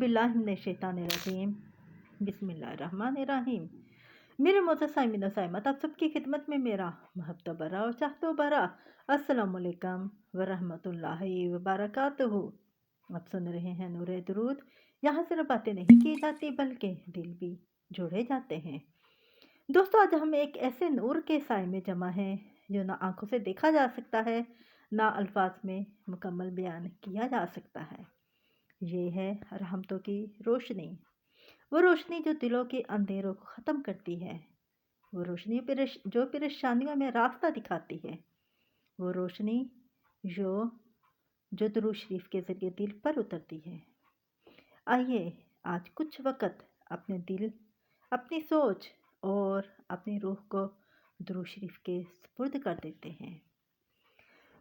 बिल्लाहि मिनश्शैतानिर्रजीम। बिस्मिल्लाहिर्रहमानिर्रहीम। मेरे मोअज़्ज़ज़ साइमीन और साइमात, आप सबकी खिदमत में मेरा महब्बत भरा और चाहतो भरा अस्सलामु अलैकुम व रहमतुल्लाहि व बरकातुहू। आप सुन रहे हैं नूरे दुरूद। यहाँ सिर्फ बातें नहीं की जाती बल्कि दिल भी जोड़े जाते हैं। दोस्तों, आज हम एक ऐसे नूर के साए में जमा हैं जो ना आंखों से देखा जा सकता है, ना अल्फाज में मुकम्मल बयान किया जा सकता है। ये है रहमतों की रोशनी। वो रोशनी जो दिलों के अंधेरों को ख़त्म करती है। वो रोशनी जो परेशानियों में रास्ता दिखाती है। वो रोशनी जो दुरूद शरीफ के ज़रिए दिल पर उतरती है। आइए आज कुछ वक़्त अपने दिल, अपनी सोच और अपनी रूह को दुरूद शरीफ के सुपुर्द कर देते हैं।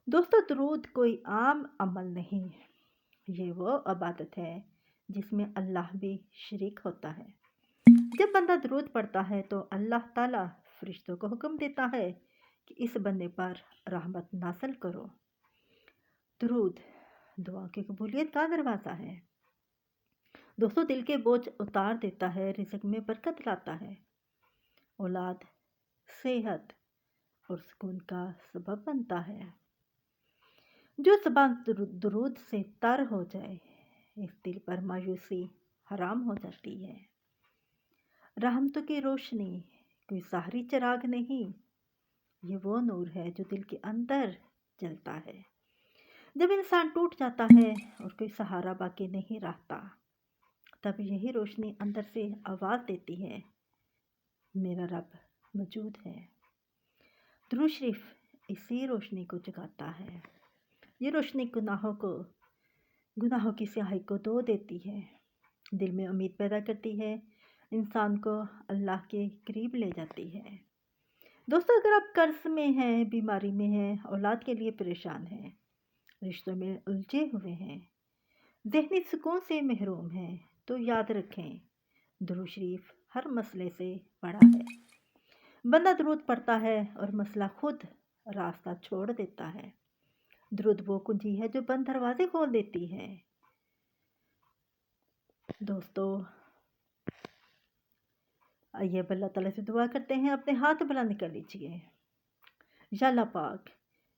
दोस्तों, दुरूद कोई आम अमल नहीं, ये वो इबादत है जिसमें अल्लाह भी शरीक होता है। जब बंदा दुरूद पढ़ता है तो अल्लाह ताला फरिश्तों को हुक्म देता है कि इस बंदे पर रहमत नाज़िल करो। दुरूद दुआ की कबूलियत का दरवाज़ा है। दोस्तों, दिल के बोझ उतार देता है, रिज़्क़ में बरकत लाता है, औलाद, सेहत और सुकून का सबब बनता है। जो ज़बान दुरूद से तर हो जाए, इस दिल पर मायूसी हराम हो जाती है। रहमतों की रोशनी कोई ज़ाहरी चिराग नहीं, ये वो नूर है जो दिल के अंदर जलता है। जब इंसान टूट जाता है और कोई सहारा बाकी नहीं रहता, तब यही रोशनी अंदर से आवाज़ देती है, मेरा रब मौजूद है। दुरूद शरीफ इसी रोशनी को जगाता है। ये रोशनी गुनाहों की स्याही को धो देती है, दिल में उम्मीद पैदा करती है, इंसान को अल्लाह के करीब ले जाती है। दोस्तों, अगर आप कर्ज में हैं, बीमारी में हैं, औलाद के लिए परेशान हैं, रिश्तों में उलझे हुए हैं, ज़हनी सुकून से महरूम हैं, तो याद रखें, दुरूद शरीफ हर मसले से बड़ा है। बंदा दुरूद पढ़ता है और मसला खुद रास्ता छोड़ देता है। दुरूद वो कुंजी है जो बंद दरवाजे खोल देती है। दोस्तों, आइए अब अल्लाह ताला से दुआ करते हैं। अपने हाथ बुलंद कर लीजिए। या अल्लाह पाक,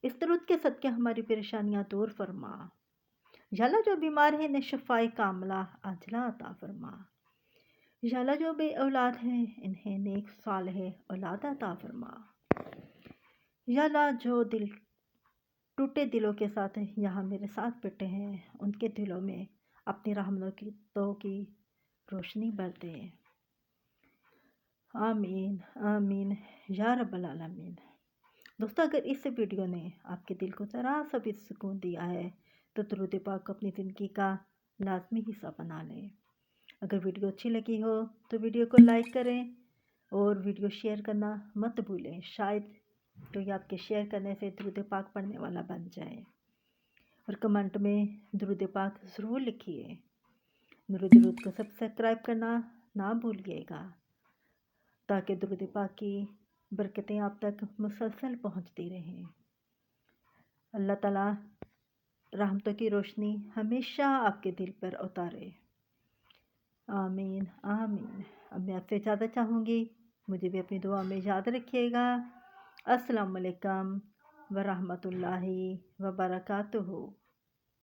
इस दुरूद के सदके हमारी परेशानियां दूर फरमा। या अल्लाह, जो बीमार है इन्हें शफाए कामला आजला अता फरमा। या अल्लाह, जो बे औलाद हैं इन्हें नेक सालेह औलाद अता फरमा। या अल्लाह, जो टूटे दिलों के साथ यहाँ मेरे साथ बैठे हैं, उनके दिलों में अपनी रहमतों की रोशनी भर दे। आमीन आमीन या रब्बल आलमीन। दोस्तों, अगर इस वीडियो ने आपके दिल को ज़रा सा भी सुकून दिया है तो दुरूद पाक को अपनी ज़िंदगी का लाजमी हिस्सा बना लें। अगर वीडियो अच्छी लगी हो तो वीडियो को लाइक करें और वीडियो शेयर करना मत भूलें। शायद कोई आपके शेयर करने से दुरूद पाक पढ़ने वाला बन जाए। और कमेंट में दुरूद पाक ज़रूर लिखिए। नूरे दुरूद को सब्सक्राइब करना ना भूलिएगा, ताकि दुरूद पाक की बरकतें आप तक मुसलसल पहुंचती रहें। अल्लाह ताला रहमतों की रोशनी हमेशा आपके दिल पर उतारे। आमीन आमीन। अब मैं आपसे इजाज़त चाहूँगी, मुझे भी अपनी दुआ में याद रखिएगा। अस्सलामु अलैकुम व रहमतुल्लाहि व बरकातुहू।